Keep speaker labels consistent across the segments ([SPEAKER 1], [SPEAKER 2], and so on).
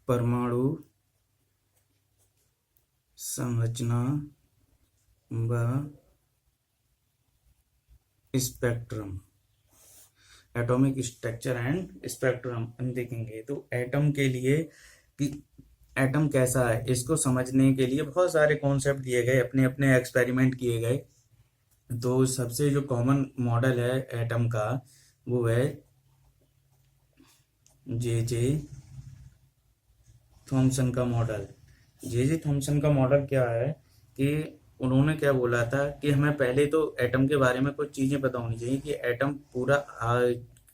[SPEAKER 1] परमाणु संरचना व spectrum, atomic structure and spectrum हम देखेंगे। तो एटम के लिए कि एटम कैसा है, इसको समझने के लिए बहुत सारे कॉन्सेप्ट दिए गए, अपने अपने एक्सपेरिमेंट किए गए। तो सबसे जो कॉमन मॉडल है एटम का वो है जे थॉमसन का मॉडल। जे थॉमसन का मॉडल क्या है कि उन्होंने क्या बोला था कि हमें पहले तो एटम के बारे में कुछ चीजें पता होनी चाहिए कि एटम पूरा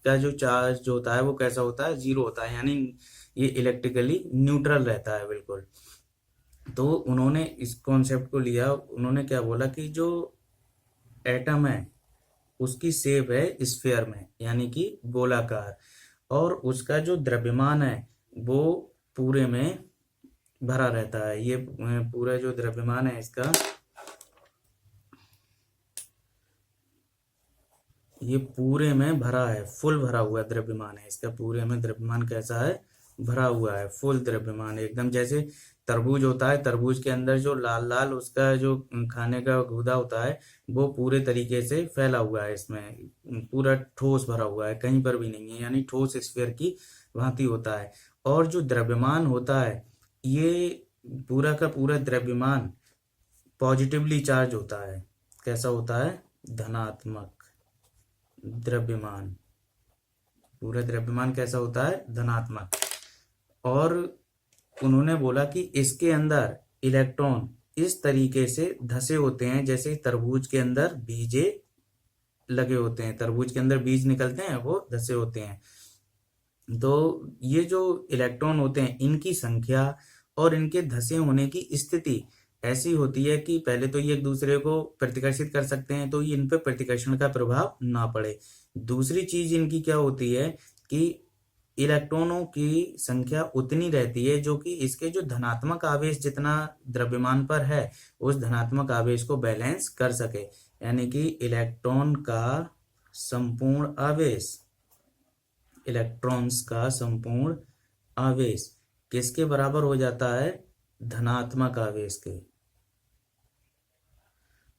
[SPEAKER 1] का जो चार्ज जो होता है वो कैसा होता है, जीरो होता है, यानी ये इलेक्ट्रिकली न्यूट्रल रहता है बिल्कुल। तो उन्होंने इस कॉन्सेप्ट को लिया, उन्होंने क्या बोला कि जो एटम है उसकी शेप है स्फीयर में, यानी कि गोलाकार, और उसका जो द्रव्यमान है वो पूरे में भरा रहता है। ये पूरा जो द्रव्यमान है इसका, ये पूरे में भरा है, फुल भरा हुआ द्रव्यमान है इसका। पूरे में द्रव्यमान कैसा है, भरा हुआ है, फुल द्रव्यमान एकदम। जैसे तरबूज होता है, तरबूज के अंदर जो लाल लाल उसका जो खाने का गूदा होता है वो पूरे तरीके से फैला हुआ है, इसमें पूरा ठोस भरा हुआ है, कहीं पर भी नहीं है, यानी ठोस स्फीयर की भांति होता है। और जो द्रव्यमान होता है ये पूरा का पूरा द्रव्यमान पॉजिटिवली चार्ज होता है। कैसा होता है, धनात्मक द्रव्यमान। पूरा द्रव्यमान कैसा होता है, धनात्मक। और उन्होंने बोला कि इसके अंदर इलेक्ट्रॉन इस तरीके से धसे होते हैं जैसे तरबूज के अंदर बीजे लगे होते हैं, तरबूज के अंदर बीज निकलते हैं वो धसे होते हैं। तो ये जो इलेक्ट्रॉन होते हैं इनकी संख्या और इनके धसे होने की स्थिति ऐसी होती है कि पहले तो ये एक दूसरे को प्रतिकर्षित कर सकते हैं, तो ये इन पर प्रतिकर्षण का प्रभाव ना पड़े। दूसरी चीज इनकी क्या होती है कि इलेक्ट्रॉनों की संख्या उतनी रहती है जो कि इसके जो धनात्मक आवेश जितना द्रव्यमान पर है उस धनात्मक आवेश को बैलेंस कर सके, यानी कि इलेक्ट्रॉन का संपूर्ण आवेश, इलेक्ट्रॉन्स का संपूर्ण आवेश किसके बराबर हो जाता है, धनात्मक आवेश के।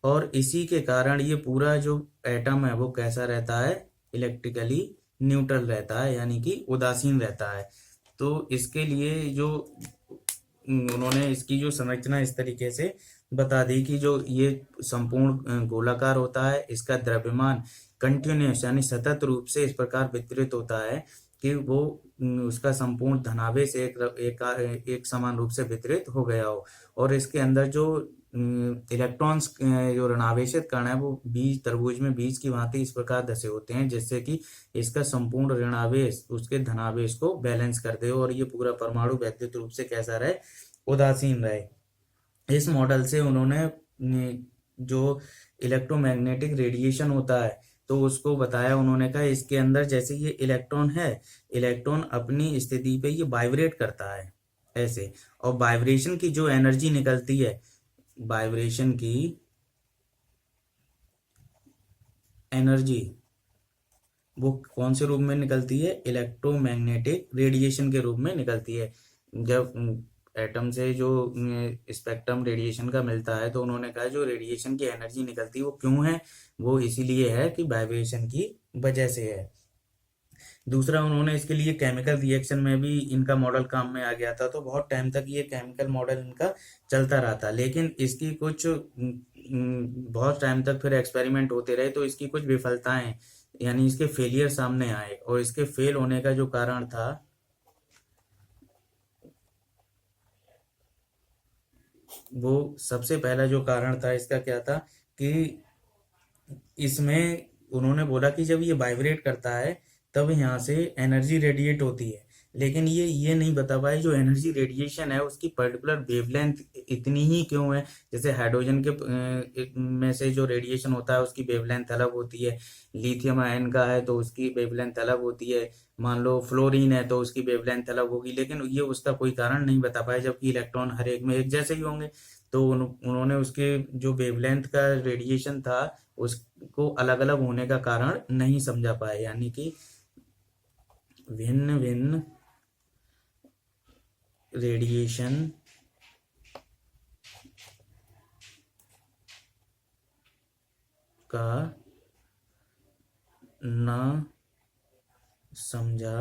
[SPEAKER 1] और इसी के कारण ये पूरा जो एटम है वो कैसा रहता है, इलेक्ट्रिकली न्यूट्रल रहता है, यानी कि उदासीन रहता है। तो इसके लिए जो उन्होंने इसकी जो संरचना इस तरीके से बता दी कि जो ये संपूर्ण गोलाकार होता है, इसका द्रव्यमान कंटिन्यूस यानी सतत रूप से इस प्रकार वितरित होता है कि वो उसका संपूर्ण धनावेश एक समान रूप से वितरित हो गया हो। और इसके अंदर जो इलेक्ट्रॉन्स जो ऋणावेशित कण है वो बीज, तरबूज में बीज की भांति इस प्रकार धसे होते हैं जिससे कि इसका संपूर्ण ऋणावेश उसके धनावेश को बैलेंस कर दे और ये पूरा परमाणु वैद्युत रूप से कैसा रहे, उदासीन रहे। इस मॉडल से उन्होंने जो इलेक्ट्रोमैग्नेटिक रेडिएशन होता है तो उसको बताया। उन्होंने कहा इसके अंदर जैसे ये इलेक्ट्रॉन है, इलेक्ट्रॉन अपनी स्थिति पे ये वाइब्रेट करता है ऐसे, और वाइब्रेशन की जो एनर्जी निकलती है, वाइब्रेशन की एनर्जी वो कौन से रूप में निकलती है, इलेक्ट्रोमैग्नेटिक रेडिएशन के रूप में निकलती है। जब एटम से जो स्पेक्ट्रम रेडिएशन का मिलता है तो उन्होंने कहा जो रेडिएशन की एनर्जी निकलती है वो क्यों है, वो इसीलिए है कि वाइब्रेशन की वजह से है। दूसरा उन्होंने इसके लिए केमिकल रिएक्शन में भी इनका मॉडल काम में आ गया था, तो बहुत टाइम तक ये केमिकल मॉडल इनका चलता रहा था। लेकिन इसकी कुछ बहुत टाइम तक फिर एक्सपेरिमेंट होते रहे तो इसकी कुछ विफलताएं यानी इसके फेलियर सामने आए। और इसके फेल होने का जो कारण था वो सबसे पहला जो कारण था इसका क्या था कि इसमें उन्होंने बोला कि जब ये वाइब्रेट करता है तब यहाँ से एनर्जी रेडिएट होती है, लेकिन ये नहीं बता पाए जो एनर्जी रेडिएशन है उसकी पर्टिकुलर वेवलेंथ इतनी ही क्यों है। जैसे हाइड्रोजन के में से जो रेडिएशन होता है उसकी वेवलेंथ अलग होती है, लिथियम आयन का है तो उसकी वेवलेंथ अलग होती है, मान लो फ्लोरीन है तो उसकी वेवलेंथ अलग होगी, लेकिन ये उसका कोई कारण नहीं बता पाए जबकि इलेक्ट्रॉन हर एक में एक जैसे ही होंगे। तो उन्होंने उसके जो वेवलेंथ का रेडिएशन था उसको अलग अलग होने का कारण नहीं समझा पाए, यानी कि भिन्न भिन्न रेडिएशन का न समझा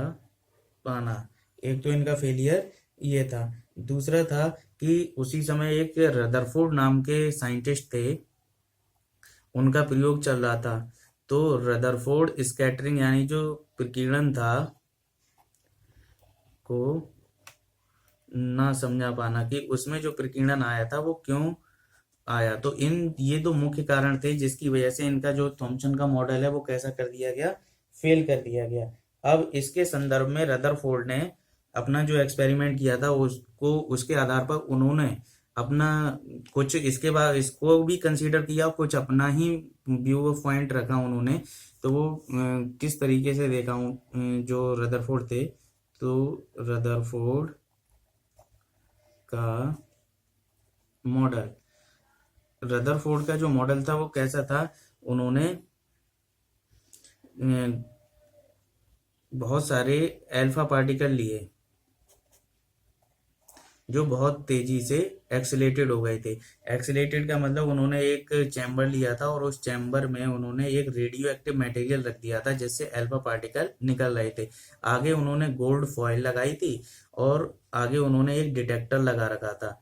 [SPEAKER 1] पाना। एक तो इनका फेलियर ये था। दूसरा था कि उसी समय एक रदरफोर्ड नाम के साइंटिस्ट थे, उनका प्रयोग चल रहा था। तो रदरफोर्ड स्कैटरिंग यानी जो प्रकीर्णन था को ना समझा पाना कि उसमें जो प्रकीर्णन आया था वो क्यों आया। तो ये दो मुख्य कारण थे जिसकी वजह से इनका जो थॉमसन का मॉडल है वो कैसा कर दिया गया, फेल कर दिया गया। अब इसके संदर्भ में रदरफोर्ड ने अपना जो एक्सपेरिमेंट किया था उसको उसके आधार पर उन्होंने अपना कुछ इसके बाद इसको भी कंसीडर किया, कुछ अपना ही व्यू ऑफ पॉइंट रखा उन्होंने। तो वो किस तरीके से देखा हूँ, जो रदरफोर्ड थे, तो रदरफोर्ड का मॉडल, रदरफोर्ड का जो मॉडल था वो कैसा था, उन्होंने बहुत सारे अल्फा पार्टिकल लिए जो बहुत तेजी से एक्सीलेटेड हो गए थे। एक्सीलेटेड का मतलब उन्होंने एक चैम्बर लिया था और उस चैम्बर में उन्होंने एक रेडियो एक्टिव मटेरियल रख दिया था जिससे अल्फा पार्टिकल निकल रहे थे। आगे उन्होंने गोल्ड फॉइल लगाई थी और आगे उन्होंने एक डिटेक्टर लगा रखा था,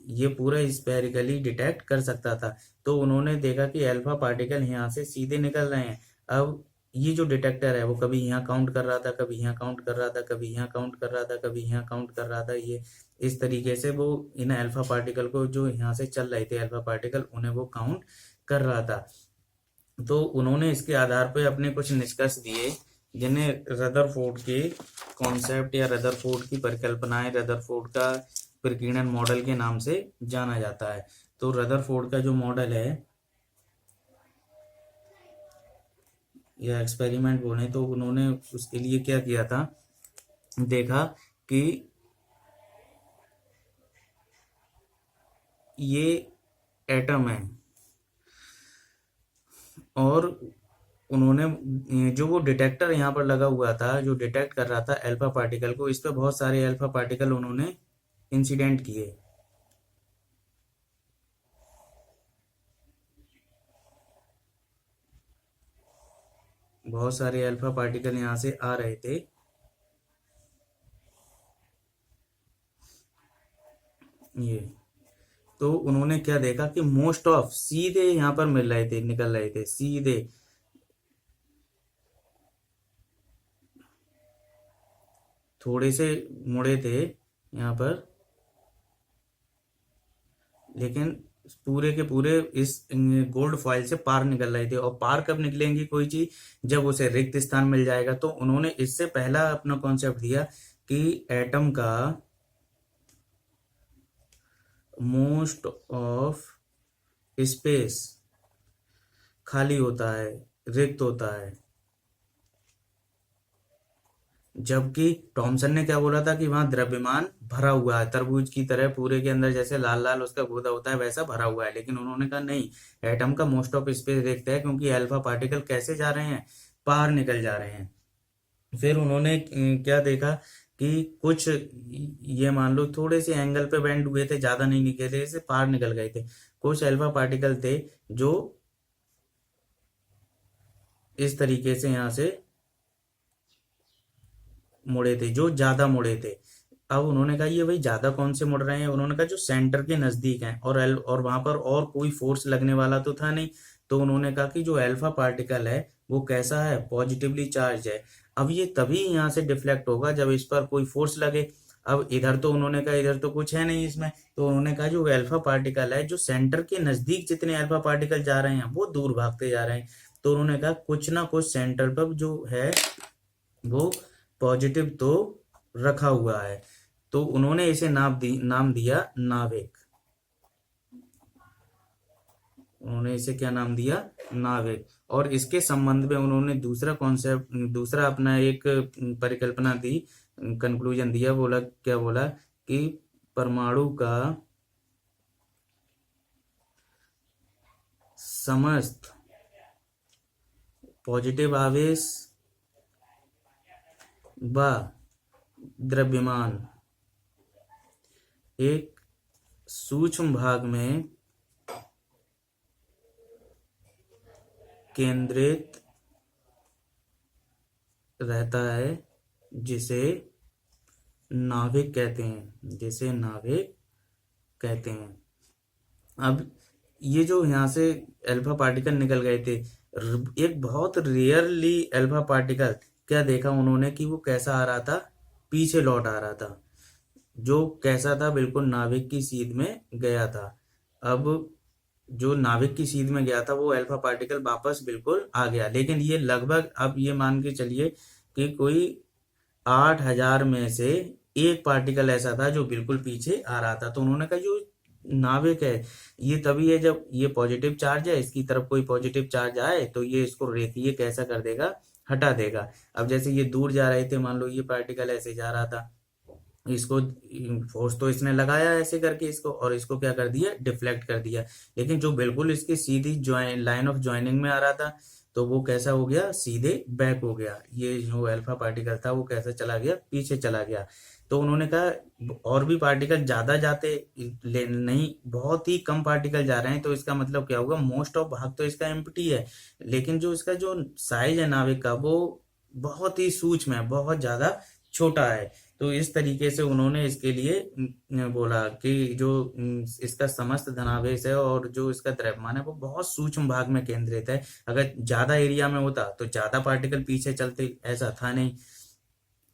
[SPEAKER 1] ये पूरा स्पेरिकली डिटेक्ट कर सकता था। तो उन्होंने देखा कि अल्फा पार्टिकल यहाँ से सीधे निकल रहे हैं। अब ये जो डिटेक्टर है वो कभी यहाँ काउंट कर रहा था, कभी यहाँ काउंट कर रहा था, कभी यहाँ काउंट कर रहा था, कभी यहाँ काउंट कर रहा था। ये इस तरीके से वो इन अल्फा पार्टिकल को जो यहाँ से चल रहे थे अल्फा पार्टिकल, उन्हें वो काउंट कर रहा था। तो उन्होंने इसके आधार पर अपने कुछ निष्कर्ष दिए जिन्हें रदरफोर्ड के कॉन्सेप्ट या रदरफोर्ड की परिकल्पनाएं, रदरफोर्ड का प्रकीर्णन मॉडल के नाम से जाना जाता है। तो रदरफोर्ड का जो मॉडल है या एक्सपेरिमेंट बोले तो उन्होंने उसके लिए क्या किया था, देखा कि ये एटम है और उन्होंने जो वो डिटेक्टर यहाँ पर लगा हुआ था जो डिटेक्ट कर रहा था अल्फा पार्टिकल को, इस पे बहुत सारे अल्फा पार्टिकल उन्होंने इंसिडेंट किए। बहुत सारे अल्फा पार्टिकल यहाँ से आ रहे थे। ये तो उन्होंने क्या देखा कि मोस्ट ऑफ सीधे यहाँ पर मिल रहे थे, निकल रहे थे सीधे, थोड़े से मुड़े थे यहाँ पर, लेकिन पूरे के पूरे इस गोल्ड फॉइल से पार निकल रहे थे। और पार कब निकलेंगी कोई चीज, जब उसे रिक्त स्थान मिल जाएगा। तो उन्होंने इससे पहला अपना कॉन्सेप्ट दिया कि एटम का मोस्ट ऑफ स्पेस खाली होता है, रिक्त होता है। जबकि टॉमसन ने क्या बोला था कि वहां द्रव्यमान भरा हुआ है, तरबूज की तरह पूरे के अंदर जैसे लाल लाल उसका गूदा होता है वैसा भरा हुआ है। लेकिन उन्होंने कहा नहीं, एटम का मोस्ट ऑफ स्पेस रिक्त है क्योंकि अल्फा पार्टिकल कैसे जा रहे हैं, बाहर निकल जा रहे हैं। फिर उन्होंने क्या देखा कि कुछ ये मान लो थोड़े से एंगल पे बेंड हुए थे, ज्यादा नहीं निकले थे, से पार निकल गए थे। कुछ अल्फा पार्टिकल थे जो इस तरीके से यहाँ से मुड़े थे, जो ज्यादा मुड़े थे। अब उन्होंने कहा ये भाई ज्यादा कौन से मुड़ रहे हैं, उन्होंने कहा जो सेंटर के नजदीक हैं और वहां पर और कोई फोर्स लगने वाला तो था नहीं। तो उन्होंने कहा कि जो अल्फा पार्टिकल है वो कैसा है, पॉजिटिवली चार्ज है। अब ये तभी यहाँ से डिफ्लेक्ट होगा जब इस पर कोई फोर्स लगे। अब इधर तो उन्होंने कहा इधर तो कुछ है नहीं इसमें, तो उन्होंने कहा जो अल्फा पार्टिकल है, जो सेंटर के नजदीक जितने अल्फा पार्टिकल जा रहे हैं वो दूर भागते जा रहे हैं। तो उन्होंने कहा कुछ ना कुछ सेंटर पर जो है वो पॉजिटिव तो रखा हुआ है। तो उन्होंने इसे नाम दिया नाविक। उन्होंने इसे क्या नाम दिया, नाविक। और इसके संबंध में उन्होंने दूसरा कॉन्सेप्ट, दूसरा अपना एक परिकल्पना दी, कंक्लूजन दिया। बोला क्या, बोला कि परमाणु का समस्त पॉजिटिव आवेश व द्रव्यमान एक सूक्ष्म भाग में केंद्रित रहता है जिसे नाभिक कहते हैं, जिसे नाभिक कहते हैं। अब ये जो यहाँ से अल्फा पार्टिकल निकल गए थे, एक बहुत रेयरली अल्फा पार्टिकल क्या देखा उन्होंने कि वो कैसा आ रहा था, पीछे लौट आ रहा था, जो कैसा था, बिल्कुल नाभिक की सीध में गया था। अब जो नाभिक की सीध में गया था वो अल्फा पार्टिकल वापस बिल्कुल आ गया, लेकिन ये लगभग, अब ये मान के चलिए कि कोई 8,000 में से एक पार्टिकल ऐसा था जो बिल्कुल पीछे आ रहा था। तो उन्होंने कहा जो नाभिक है ये तभी है जब ये पॉजिटिव चार्ज है, इसकी तरफ कोई पॉजिटिव चार्ज आए तो ये इसको रेखीय कैसा कर देगा, हटा देगा। अब जैसे ये दूर जा रहे थे, मान लो ये पार्टिकल ऐसे जा रहा था, इसको फोर्स तो इसने लगाया ऐसे करके इसको, और इसको क्या कर दिया, डिफ्लेक्ट कर दिया। लेकिन जो बिल्कुल इसकी सीधी ज्वाइन लाइन ऑफ ज्वाइनिंग में आ रहा था तो वो कैसा हो गया, सीधे बैक हो गया। ये जो अल्फा पार्टिकल था वो कैसा चला गया, पीछे चला गया। तो उन्होंने कहा और भी पार्टिकल ज्यादा जाते नहीं, बहुत ही कम पार्टिकल जा रहे हैं, तो इसका मतलब क्या होगा, मोस्ट ऑफ भाग तो इसका एम्प्टी है, लेकिन जो इसका जो साइज है नाभिक का वो बहुत ही सूक्ष्म है, बहुत ज्यादा छोटा है। तो इस तरीके से उन्होंने इसके लिए बोला कि जो इसका समस्त धनावेश है और जो इसका द्रव्यमान है वो बहुत सूक्ष्म भाग में केंद्रित है। अगर ज्यादा एरिया में होता तो ज्यादा पार्टिकल पीछे चलते, ऐसा था नहीं।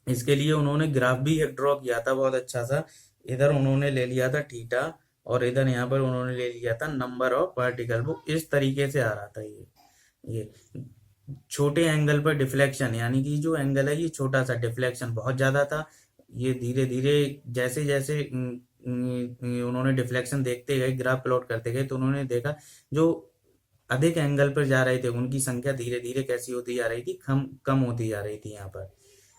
[SPEAKER 1] इसके लिए उन्होंने ग्राफ भी एक ड्रॉ किया था बहुत अच्छा सा। इधर उन्होंने ले लिया था थीटा और इधर यहाँ पर उन्होंने ले लिया था नंबर ऑफ पार्टिकल। वो इस तरीके से आ रहा था, ये छोटे एंगल पर डिफ्लेक्शन, यानी कि जो एंगल है ये छोटा सा, डिफ्लेक्शन बहुत ज्यादा था। ये धीरे धीरे जैसे जैसे उन्होंने डिफ्लेक्शन देखते गए, ग्राफ प्लॉट करते गए, तो उन्होंने देखा जो अधिक एंगल पर जा रहे थे उनकी संख्या धीरे धीरे कैसी होती जा रही थी, कम कम होती जा रही थी। यहाँ पर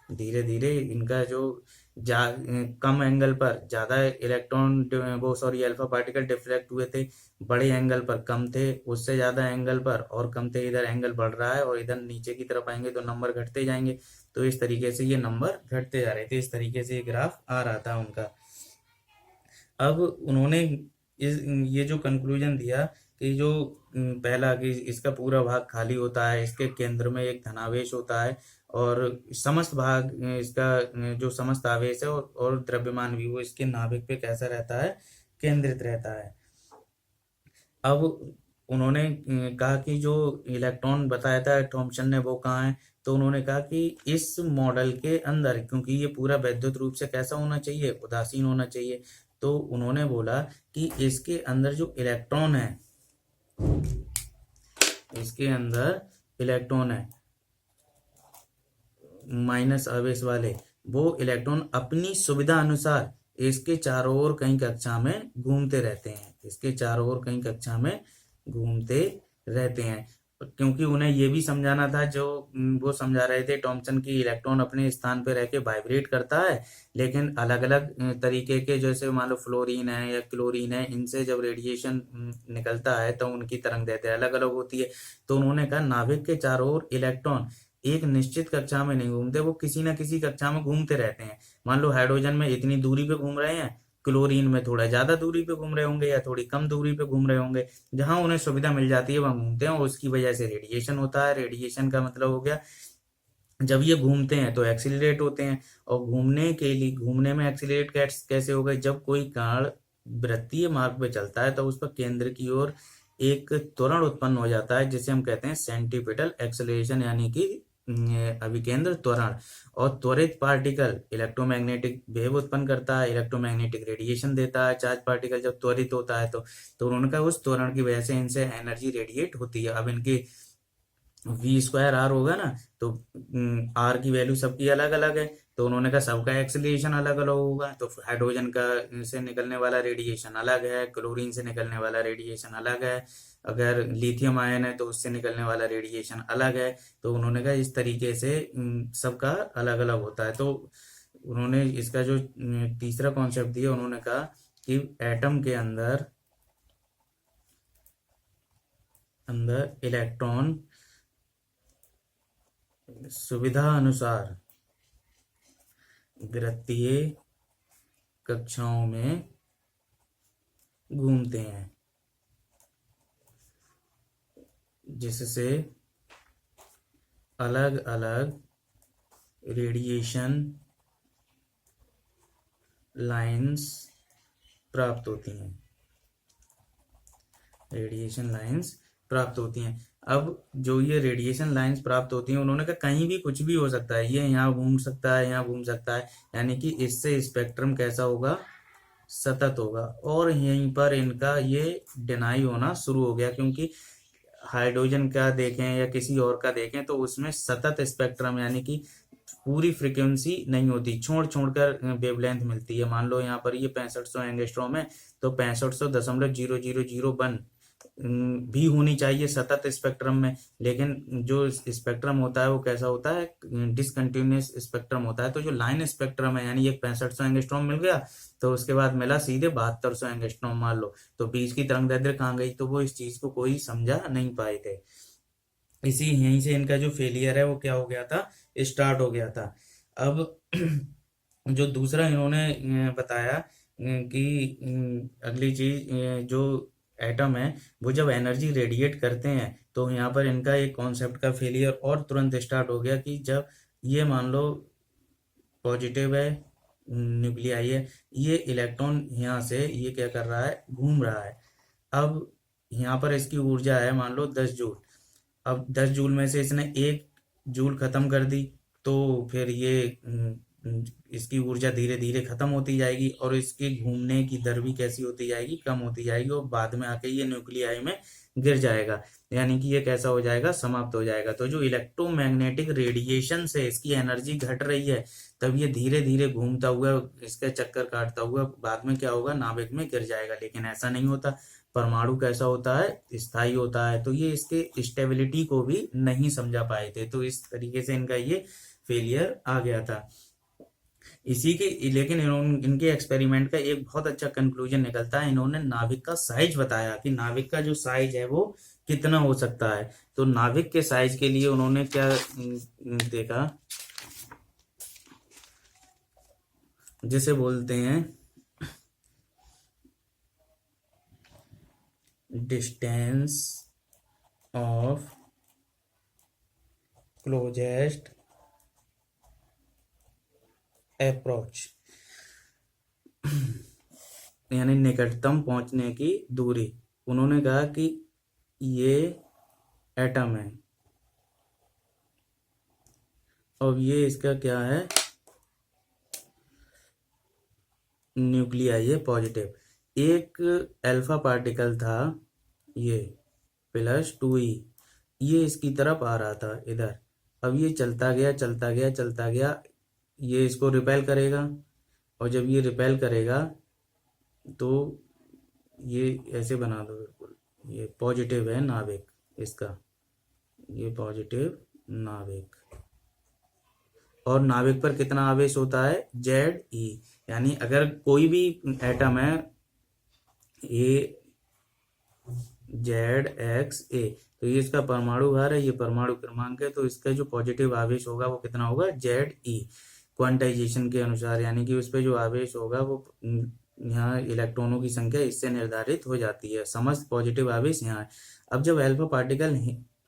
[SPEAKER 1] धीरे धीरे इनका जो कम एंगल पर ज्यादा इलेक्ट्रॉन, वो सॉरी अल्फा पार्टिकल डिफ्लेक्ट हुए थे, बड़े एंगल पर कम थे, उससे ज्यादा एंगल पर और कम थे। इधर एंगल बढ़ रहा है और इधर नीचे की तरफ आएंगे तो नंबर घटते जाएंगे। तो इस तरीके से ये नंबर घटते जा रहे थे, इस तरीके से ये ग्राफ आ रहा था उनका। अब उन्होंने ये जो कंक्लूजन दिया कि जो पहला कि इसका पूरा भाग खाली होता है, इसके केंद्र में एक धनावेश होता है और समस्त भाग इसका जो समस्त आवेश है और द्रव्यमान भी वो इसके नाभिक पे कैसा रहता है, केंद्रित रहता है। अब उन्होंने कहा कि जो इलेक्ट्रॉन बताया था थॉमसन ने वो कहाँ है, तो उन्होंने कहा कि इस मॉडल के अंदर, क्योंकि ये पूरा वैद्युत रूप से कैसा होना चाहिए, उदासीन होना चाहिए, तो उन्होंने बोला कि इसके अंदर जो इलेक्ट्रॉन है, इसके अंदर इलेक्ट्रॉन है माइनस आवेश वाले, वो इलेक्ट्रॉन अपनी सुविधा अनुसार इसके चारों ओर कहीं कक्षा में घूमते रहते हैं, इसके चारों ओर कहीं कक्षा में घूमते रहते हैं। क्योंकि उन्हें ये भी समझाना था, जो वो समझा रहे थे थॉमसन की, इलेक्ट्रॉन अपने स्थान पे रह के वाइब्रेट करता है, लेकिन अलग अलग तरीके के, जैसे मान लो फ्लोरीन है या क्लोरीन है, इनसे जब रेडिएशन निकलता है तो उनकी तरंग दैर्ध्य अलग अलग होती है। तो उन्होंने कहा नाभिक के चारों ओर इलेक्ट्रॉन एक निश्चित कक्षा में नहीं घूमते, वो किसी ना किसी कक्षा में घूमते रहते हैं। मान लो हाइड्रोजन में इतनी दूरी पे घूम रहे हैं, क्लोरीन में थोड़ा ज्यादा दूरी पे घूम रहे होंगे या थोड़ी कम दूरी पे घूम रहे होंगे, जहां उन्हें सुविधा मिल जाती है वहां घूमते हैं और उसकी वजह से रेडिएशन होता है। रेडिएशन का मतलब हो गया जब ये घूमते हैं तो एक्सीलरेट होते हैं, और घूमने के लिए, घूमने में एक्सीलरेट कैसे हो गए, जब कोई कण वृत्तीय मार्ग पे चलता है तो उस पर केंद्र की ओर एक त्वरण उत्पन्न हो जाता है, जिसे हम कहते हैं सेंटीपिटल एक्सेलरेशन, यानी कि अभिकेंद्र त्वरण। और त्वरित पार्टिकल इलेक्ट्रोमैग्नेटिक वेव उत्पन्न करता है, इलेक्ट्रोमैग्नेटिक रेडिएशन देता है। चार्ज पार्टिकल जब त्वरित होता है तो उन्होंने कहा उस त्वरण की वजह से इनसे एनर्जी रेडिएट होती है। अब इनकी V²R होगा ना, तो R की वैल्यू सबकी अलग अलग है, तो उन्होंने कहा सबका एक्सीलरेशन अलग अलग होगा। तो हाइड्रोजन का से निकलने वाला रेडिएशन अलग है, क्लोरीन से निकलने वाला रेडिएशन अलग है, अगर लिथियम आयन है तो उससे निकलने वाला रेडिएशन अलग है। तो उन्होंने कहा इस तरीके से सबका अलग अलग होता है। तो उन्होंने इसका जो तीसरा कॉन्सेप्ट दिया, उन्होंने कहा कि एटम के अंदर इलेक्ट्रॉन सुविधा अनुसार वृत्तीय कक्षाओं में घूमते हैं, जिससे अलग अलग रेडिएशन लाइंस प्राप्त होती हैं, रेडिएशन लाइंस प्राप्त होती हैं। अब जो ये रेडिएशन लाइंस प्राप्त होती हैं, उन्होंने कहा कहीं भी कुछ भी हो सकता है, ये यहाँ घूम सकता है, यहाँ घूम सकता है, यानी कि इससे स्पेक्ट्रम कैसा होगा, सतत होगा। और यहीं पर इनका ये डिनाई होना शुरू हो गया, क्योंकि हाइड्रोजन का देखें या किसी और का देखें तो उसमें सतत स्पेक्ट्रम यानी कि पूरी फ्रीक्वेंसी नहीं होती, छोड़ छोड़ कर वेवलेंथ मिलती है। मान लो यहाँ पर ये 6500 एंगस्ट्रॉम है, तो 6500.0001 भी होनी चाहिए सतत स्पेक्ट्रम में, लेकिन जो स्पेक्ट्रम होता है वो कैसा होता है, डिसकंटिन्यूस स्पेक्ट्रम होता है। तो जो लाइन स्पेक्ट्रम है, यानी एक 6500 एंगस्ट्रॉम मिल गया, तो उसके बाद मिला सीधे 7200 एंगस्ट्रॉम मान लो, तो बीच की तरंग दैर्ध्य कहाँ गई, तो वो इस चीज को कोई समझा नहीं पाए थे। इसी यहीं से इनका जो फेलियर है वो क्या हो गया था, स्टार्ट हो गया था। अब जो दूसरा इन्होंने बताया कि अगली चीज जो एटम है वो जब एनर्जी रेडिएट करते हैं, तो यहाँ पर इनका एक कॉन्सेप्ट का फेलियर और तुरंत स्टार्ट हो गया कि जब ये मान लो पॉजिटिव है, न्यूक्लियाई है, ये इलेक्ट्रॉन यहाँ से ये क्या कर रहा है, घूम रहा है। अब यहाँ पर इसकी ऊर्जा है मान लो 10 जूल। अब 10 जूल में से इसने 1 जूल खत्म कर दी, तो फिर ये इसकी ऊर्जा धीरे धीरे खत्म होती जाएगी, और इसके घूमने की दर भी कैसी होती जाएगी, कम होती जाएगी, और बाद में आके ये न्यूक्लियाई में गिर जाएगा, यानी कि ये कैसा हो जाएगा, समाप्त हो जाएगा। तो जो इलेक्ट्रोमैग्नेटिक रेडिएशन से इसकी एनर्जी घट रही है, तब ये धीरे धीरे घूमता हुआ, इसका चक्कर काटता हुआ बाद में क्या होगा, नाभिक में गिर जाएगा। लेकिन ऐसा नहीं होता, परमाणु कैसा होता है, स्थायी होता है। तो ये इसके स्टेबिलिटी को भी नहीं समझा पाए थे, तो इस तरीके से इनका ये फेलियर आ गया था। इसी के लेकिन इनके एक्सपेरिमेंट का एक बहुत अच्छा कंक्लूजन निकलता है। इन्होंने नाभिक का साइज बताया कि नाभिक का जो साइज है वो कितना हो सकता है। तो नाभिक के साइज के लिए उन्होंने क्या देखा, जिसे बोलते हैं डिस्टेंस ऑफ क्लोजेस्ट अप्रोच, यानी निकटतम पहुंचने की दूरी। उन्होंने कहा कि ये एटम है, और ये इसका क्या है, न्यूक्लियाई है पॉजिटिव। एक अल्फा पार्टिकल था ये +2e, ये इसकी तरफ आ रहा था इधर। अब ये चलता गया चलता गया चलता गया, ये इसको रिपेल करेगा, और जब ये रिपेल करेगा तो ये ऐसे बना दो बिल्कुल, ये पॉजिटिव है नाभिक इसका, ये पॉजिटिव नाभिक। और नाभिक पर कितना आवेश होता है, Ze, यानी अगर कोई भी एटम है ए ZXA, तो ये इसका परमाणु भार है, ये परमाणु क्रमांक है, तो इसका जो पॉजिटिव आवेश होगा वो कितना होगा, Ze, क्वांटाइजेशन के अनुसार, यानी कि उस पर जो आवेश होगा वो यहाँ इलेक्ट्रॉनों की संख्या इससे निर्धारित हो जाती है। समस्त पॉजिटिव आवेश यहाँ है। अब जब अल्फा पार्टिकल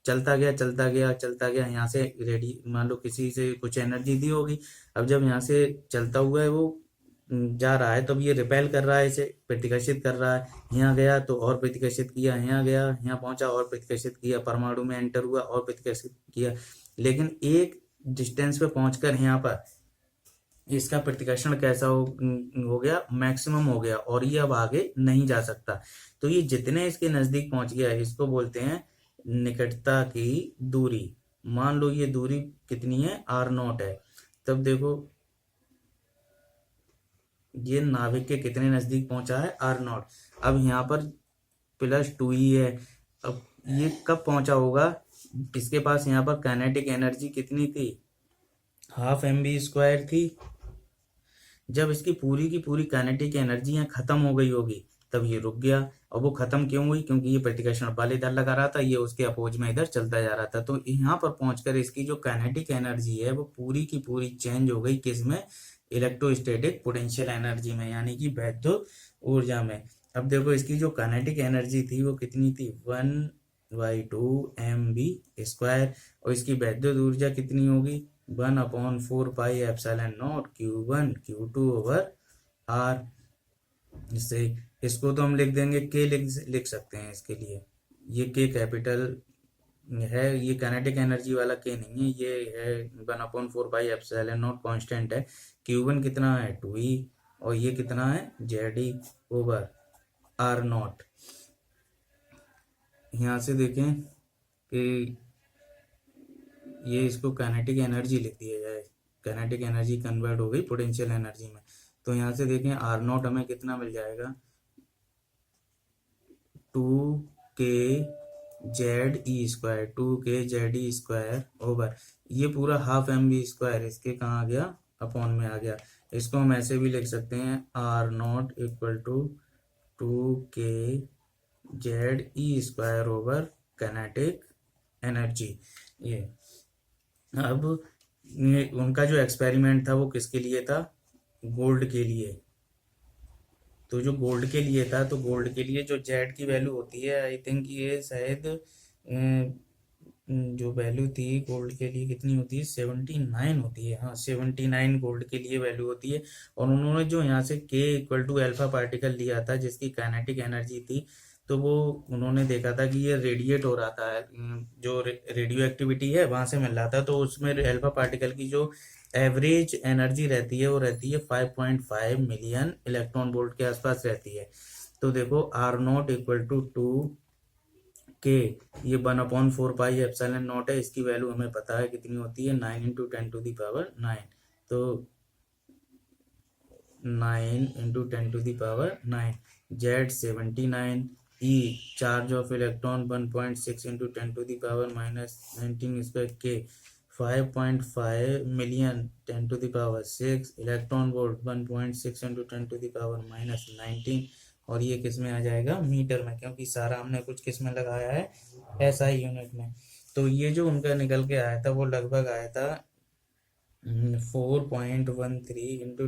[SPEAKER 1] चलता गया चलता गया चलता गया, यहाँ से मान लो किसी से कुछ एनर्जी दी होगी, अब जब यहाँ से चलता हुआ है वो जा रहा है, तब ये रिपेल कर रहा है, इसे प्रतिकर्षित कर रहा है। यहाँ गया तो और प्रतिकर्षित किया, यहाँ गया, यहाँ पहुंचा और प्रतिकर्षित किया, परमाणु में एंटर हुआ और प्रतिकर्षित किया। लेकिन एक डिस्टेंस पे पहुंचकर यहाँ पर इसका प्रतिकर्षण कैसा हो गया, मैक्सिमम हो गया, और ये अब आगे नहीं जा सकता। तो ये जितने इसके नजदीक पहुंच गया, इसको बोलते हैं निकटता की दूरी। मान लो ये दूरी कितनी है, R0 है। तब देखो ये नाभिक के कितने नजदीक पहुंचा है, R0। अब यहाँ पर +2e है। अब ये कब पहुंचा होगा, इसके पास यहाँ पर काइनेटिक एनर्जी कितनी थी, 12 mv² थी। जब इसकी पूरी की पूरी काइनेटिक एनर्जी यहाँ खत्म हो गई होगी, तब ये रुक गया। और वो खत्म क्यों हुई, क्योंकि ये प्रतिकर्षण बल इधर लगा रहा था, ये उसके अपोज में इधर चलता जा रहा था। तो यहाँ पर पहुंचकर इसकी जो काइनेटिक एनर्जी है वो पूरी की पूरी चेंज हो गई, किसमें, इलेक्ट्रोस्टैटिक पोटेंशियल एनर्जी में, यानी कि वैद्युत ऊर्जा में। अब देखो इसकी जो काइनेटिक एनर्जी थी वो कितनी थी, 1/2 mv², और इसकी वैद्युत ऊर्जा कितनी होगी, 1/4πε0 Q1 Q2/r। इससे इसको तो हम लिख देंगे के, लिख सकते हैं इसके लिए, ये के कैपिटल है, ये काइनेटिक एनर्जी वाला के नहीं है, ये है 1/4πε0 कांस्टेंट है। Q1 कितना है 2e, और ये कितना है ZE/r0। यहाँ से देखें कि ये इसको काइनेटिक एनर्जी लिख दिया जाए, काइनेटिक एनर्जी कन्वर्ट हो गई पोटेंशियल एनर्जी में। तो यहाँ से देखें R0 हमें कितना मिल जाएगा, 2kZe², ये पूरा 1/2 mv², इसके कहाँ आ गया, अपॉन में आ गया। इसको हम ऐसे भी लिख सकते हैं, R0 = 2kZe² काइनेटिक एनर्जी। ये अब उनका जो एक्सपेरिमेंट था वो किसके लिए था, गोल्ड के लिए। तो जो गोल्ड के लिए था, तो गोल्ड के लिए जो जेड की वैल्यू होती है, आई थिंक ये शायद जो वैल्यू थी गोल्ड के लिए कितनी होती है, 79 होती है। हाँ 79 गोल्ड के लिए वैल्यू होती है। और उन्होंने जो यहाँ से k = अल्फा पार्टिकल लिया था जिसकी काइनेटिक एनर्जी थी, तो वो उन्होंने देखा था कि ये रेडिएट हो रहा था, जो रेडियो एक्टिविटी है वहां से मिल रहा था। तो उसमें अल्फा पार्टिकल की जो एवरेज एनर्जी रहती है वो रहती है 5.5 मिलियन इलेक्ट्रॉन वोल्ट के आसपास रहती है। तो देखो R0 = 2k, ये 1/4πε0 है, इसकी वैल्यू हमें पता है कितनी होती है, 9 × 10⁹ तो 9 × 10⁹ Z79, E charge of electron 1.6 × 10⁻⁻19² K 5.5 million 10⁻6 electron volt 1.6 × 10⁻⁻19, और ये किस में आ जाएगा, मीटर में, क्योंकि सारा हमने कुछ किस में लगाया है, SI यूनिट में। तो ये जो उनका निकल के आया था वो लगभग आया था 4.13 ×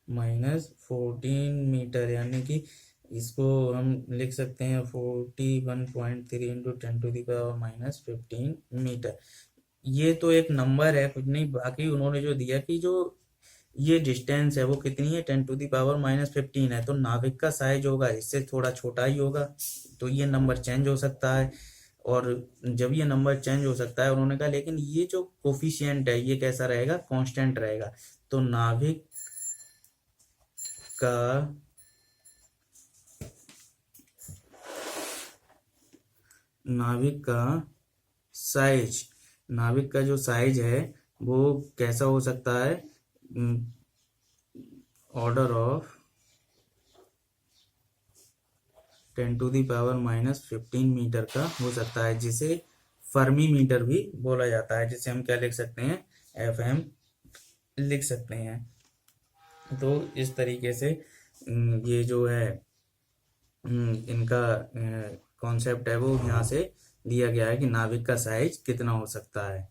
[SPEAKER 1] 10⁻14 मीटर, यानी कि इसको हम लिख सकते हैं 41.3 × 10⁻15 मीटर। ये तो एक नंबर है, कुछ नहीं। बाकी उन्होंने जो दिया कि जो ये डिस्टेंस है वो कितनी है, 10⁻15 है। तो नाभिक का साइज होगा इससे थोड़ा छोटा ही होगा, तो ये नंबर चेंज हो सकता है। और जब ये नंबर चेंज हो सकता है, उन्होंने कहा लेकिन ये जो कोफिशिएंट है ये कैसा रहेगा, कांस्टेंट रहेगा। तो नाभिक का जो साइज है वो कैसा हो सकता है, ऑर्डर ऑफ 10⁻15 मीटर का हो सकता है, जिसे फर्मी मीटर भी बोला जाता है, जिसे हम क्या लिख सकते हैं, FM लिख सकते हैं। तो इस तरीके से ये जो है इनका कॉन्सेप्ट है वो यहाँ से दिया गया है कि नाभिक का साइज कितना हो सकता है।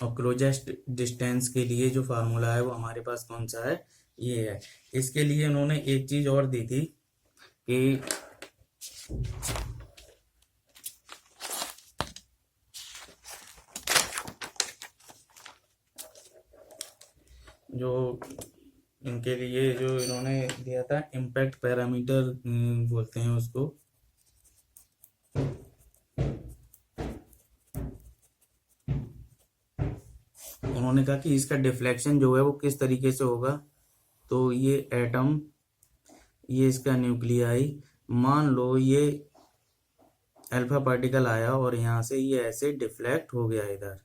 [SPEAKER 1] और क्लोजेस्ट डिस्टेंस के लिए जो फार्मूला है वो हमारे पास कौन सा है, ये है। इसके लिए उन्होंने एक चीज और दी थी कि जो इनके लिए जो इन्होंने दिया था इम्पैक्ट पैरामीटर बोलते हैं उसको। उन्होंने कहा कि इसका डिफ्लेक्शन जो है वो किस तरीके से होगा। तो ये एटम, ये इसका न्यूक्लियाई, मान लो ये अल्फा पार्टिकल आया और यहाँ से ये ऐसे डिफ्लेक्ट हो गया, इधर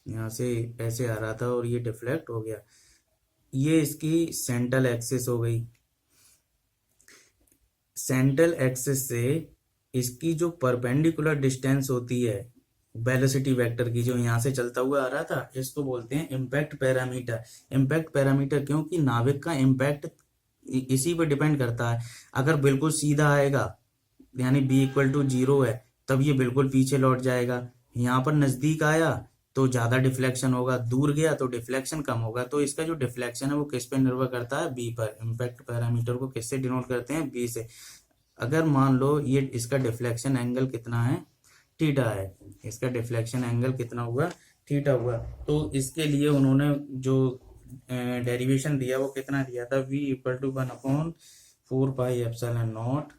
[SPEAKER 1] यहाँ से ऐसे आ रहा था और ये डिफ्लेक्ट हो गया, ये इसकी सेंट्रल एक्सिस हो गई। सेंट्रल एक्सिस से इसकी जो परपेंडिकुलर डिस्टेंस होती है वेलोसिटी वेक्टर की, जो यहाँ से चलता हुआ आ रहा था, इसको बोलते हैं इम्पैक्ट पैरामीटर। इम्पैक्ट पैरामीटर क्योंकि नाभिक का इम्पैक्ट इसी पर डिपेंड करता है। अगर बिल्कुल सीधा आएगा यानी B = 0 है, तब ये बिल्कुल पीछे लौट जाएगा। यहाँ पर नजदीक आया तो ज़्यादा डिफ्लेक्शन होगा, दूर गया तो डिफ्लेक्शन कम होगा। तो इसका जो डिफ्लेक्शन है वो किस पे निर्भर करता है, बी पर। इम्पैक्ट पैरामीटर को किससे डिनोट करते हैं, बी से। अगर मान लो ये इसका डिफ्लेक्शन एंगल कितना है, थीटा है, इसका डिफ्लेक्शन एंगल कितना हुआ, थीटा हुआ, तो इसके लिए उन्होंने जो डेरिवेशन दिया वो कितना दिया था, v इक्वल टू 1/4πε0।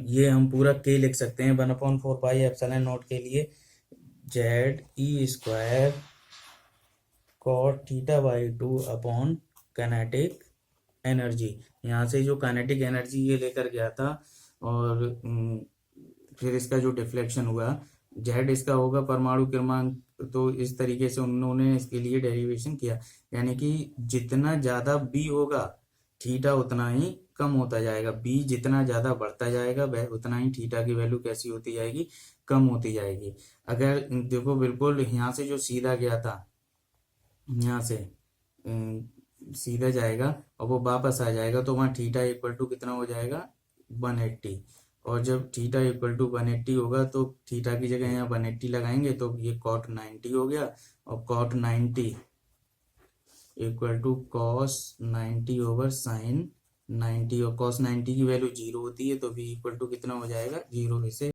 [SPEAKER 1] ये हम पूरा k लिख सकते हैं 1/4πε0 के लिए, ZE² cot θ/2 upon kinetic energy. यहाँ से जो काइनेटिक एनर्जी ये लेकर गया था, और फिर इसका जो डिफ्लेक्शन हुआ, जेड इसका होगा परमाणु क्रमांक। तो इस तरीके से उन्होंने इसके लिए डेरिवेशन किया, यानी कि जितना ज़्यादा बी होगा थीटा उतना ही कम होता जाएगा, बी जितना ज़्यादा बढ़ता जाएगा वह उतना ही थीटा की वैल्यू कैसी होती जाएगी, कम होती जाएगी। अगर देखो बिल्कुल यहाँ से जो सीधा गया था, यहाँ से सीधा जाएगा और वो वापस आ जाएगा, तो वहाँ थीटा इक्वल टू कितना हो जाएगा, 180। और जब थीटा इक्वल टू 180 होगा तो थीटा की जगह यहाँ 180 लगाएंगे तो ये cot 90 हो गया, और cot 90 equal to cos 90 over sin 90, और cos 90 की वैल्यू 0 होती है, तो v इक्वल टू कितना हो जाएगा, 0 इसे